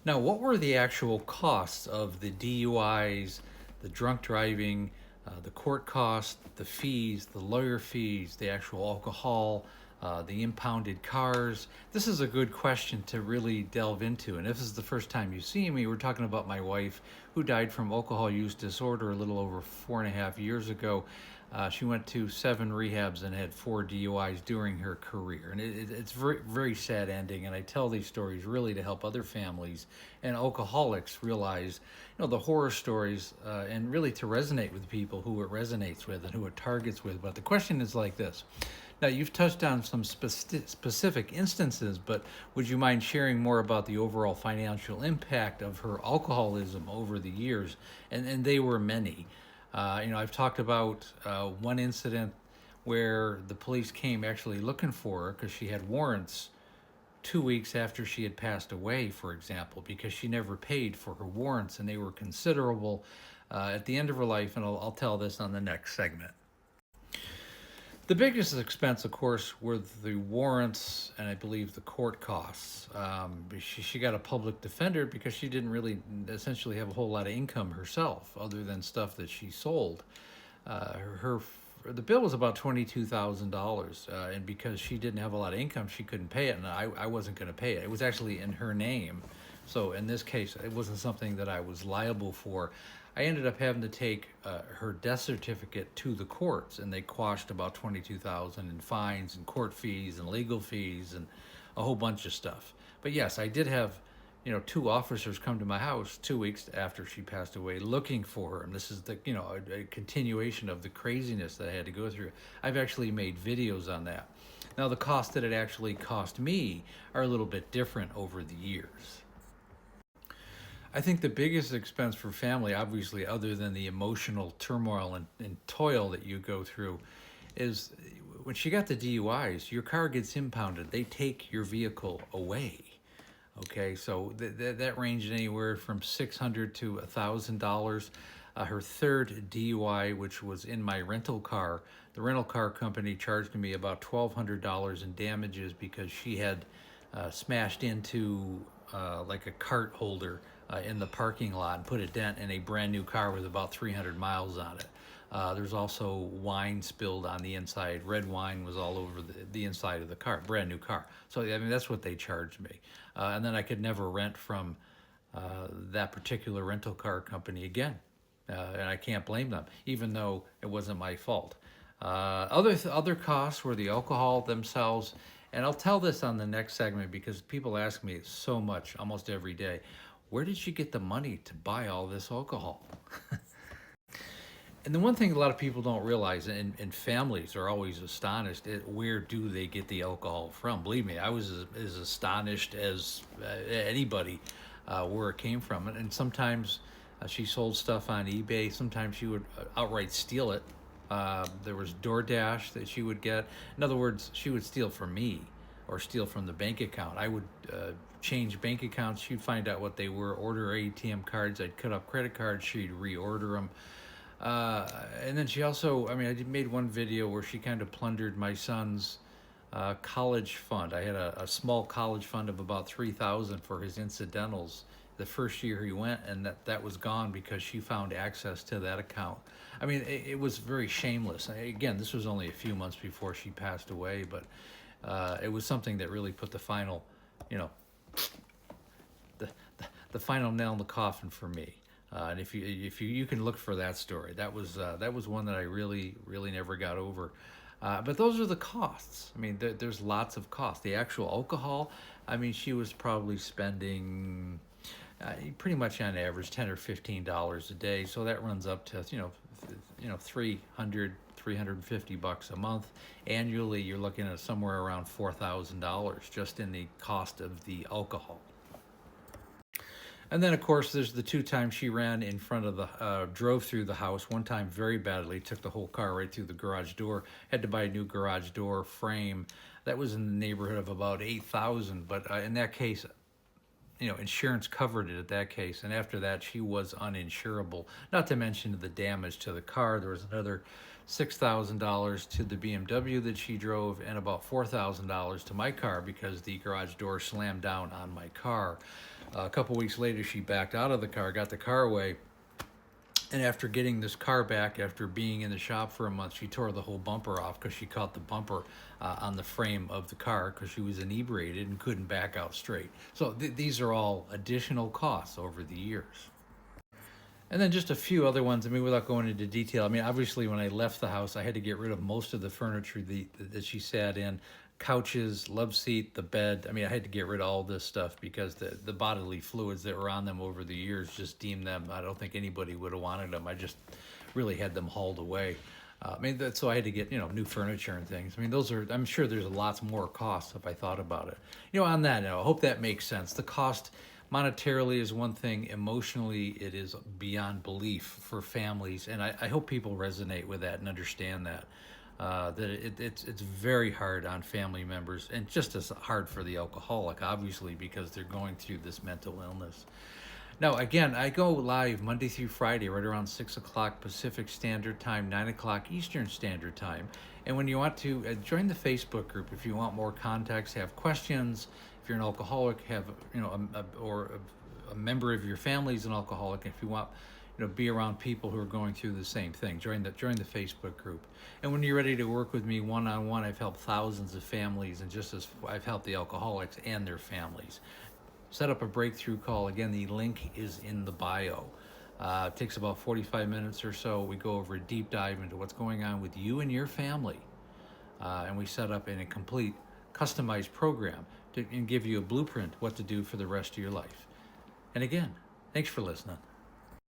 Now, what were the actual costs of the DUIs, the drunk driving, the court costs, the fees, the lawyer fees, the actual alcohol, the impounded cars? This is a good question to really delve into. And if this is the first time you see me, we're talking about my wife who died from alcohol use disorder a little over 4.5 years ago. She went to 7 rehabs and had 4 DUIs during her career, and it's very very sad ending. And I tell these stories really to help other families and alcoholics realize, the horror stories, and really to resonate with people who it resonates with and who it targets with. But the question is like this. Now, you've touched on some specific instances, but would you mind sharing more about the overall financial impact of her alcoholism over the years? And they were many. I've talked about one incident where the police came actually looking for her because she had warrants 2 weeks after she had passed away, for example, because she never paid for her warrants, and they were considerable at the end of her life. And I'll tell this on the next segment. The biggest expense, of course, were the warrants and I believe the court costs. She got a public defender because she didn't really essentially have a whole lot of income herself, other than stuff that she sold. Her the bill was about $22,000, and because she didn't have a lot of income, she couldn't pay it, and I wasn't going to pay it. It was actually in her name, so in this case, it wasn't something that I was liable for. I ended up having to take her death certificate to the courts, and they quashed about 22,000 in fines and court fees and legal fees and a whole bunch of stuff. But yes, I did have, 2 officers come to my house 2 weeks after she passed away looking for her, and this is a continuation of the craziness that I had to go through. I've actually made videos on that. Now, the cost that it actually cost me are a little bit different over the years. I think the biggest expense for family, obviously, other than the emotional turmoil and toil that you go through, is when she got the DUIs, your car gets impounded. They take your vehicle away. Okay, so that ranged anywhere from $600 to $1,000. Her third DUI, which was in my rental car, the rental car company charged me about $1,200 in damages because she had smashed into like a cart holder in the parking lot and put a dent in a brand new car with about 300 miles on it. There's also wine spilled on the inside. Red wine was all over the inside of the car, brand new car. So, I mean, that's what they charged me. And then I could never rent from that particular rental car company again. And I can't blame them, even though it wasn't my fault. Other costs were the alcohol themselves. And I'll tell this on the next segment because people ask me so much almost every day. Where did she get the money to buy all this alcohol? And the one thing a lot of people don't realize, and families are always astonished at where do they get the alcohol from. Believe me, I was as astonished as anybody where it came from. And sometimes she sold stuff on eBay. Sometimes she would outright steal it. There was DoorDash that she would get. In other words, she would steal from me or steal from the bank account. I would change bank accounts. She'd find out what they were, order ATM cards. I'd cut up credit cards. She'd reorder them. And then she also, I made one video where she kind of plundered my son's college fund. I had a small college fund of about 3,000 for his incidentals the first year he went, and that was gone because she found access to that account. It was very shameless. Again, this was only a few months before she passed away, but it was something that really put the final, you know, the, the final nail in the coffin for me. And if you can look for that story, that was one that I really never got over. But those are the costs. There's lots of costs. The actual alcohol, she was probably spending pretty much on average $10 or $15 a day. So that runs up to 350 bucks a month. Annually, you're looking at somewhere around $4,000 just in the cost of the alcohol. And then, of course, there's the 2 times she ran in front of drove through the house. One time very badly, took the whole car right through the garage door. Had to buy a new garage door frame. That was in the neighborhood of about $8,000. But in that case, insurance covered it at that case, and after that she was uninsurable. Not to mention the damage to the car. There was another $6,000 to the BMW that she drove, and about $4,000 to my car because the garage door slammed down on my car. A couple weeks later, she backed out of the car, got the car away, and after getting this car back, after being in the shop for a month, she tore the whole bumper off because she caught the bumper on the frame of the car because she was inebriated and couldn't back out straight. So these are all additional costs over the years. And then just a few other ones. I mean, without going into detail, I mean, obviously, when I left the house, I had to get rid of most of the furniture that she sat in, couches, love seat, the bed. I mean, I had to get rid of all this stuff because the bodily fluids that were on them over the years just deemed them. I don't think anybody would have wanted them. I just really had them hauled away. I mean, so I had to get new furniture and things. I mean, those are. I'm sure there's lots more costs if I thought about it. On that note, I hope that makes sense. The cost monetarily is one thing. Emotionally, it is beyond belief for families, and I hope people resonate with that and understand that. It's very hard on family members, and just as hard for the alcoholic, obviously, because they're going through this mental illness. Now, again, I go live Monday through Friday, right around 6 o'clock Pacific Standard Time, 9 o'clock Eastern Standard Time. And when you want to join the Facebook group, if you want more context, have questions, if you're an alcoholic, have or a member of your family is an alcoholic, if you want be around people who are going through the same thing, join the Facebook group. And when you're ready to work with me one-on-one, I've helped thousands of families, and just as I've helped the alcoholics and their families. Set up a breakthrough call. Again, the link is in the bio. It takes about 45 minutes or so. We go over a deep dive into what's going on with you and your family. And we set up in a complete customized program and give you a blueprint what to do for the rest of your life. And again, thanks for listening.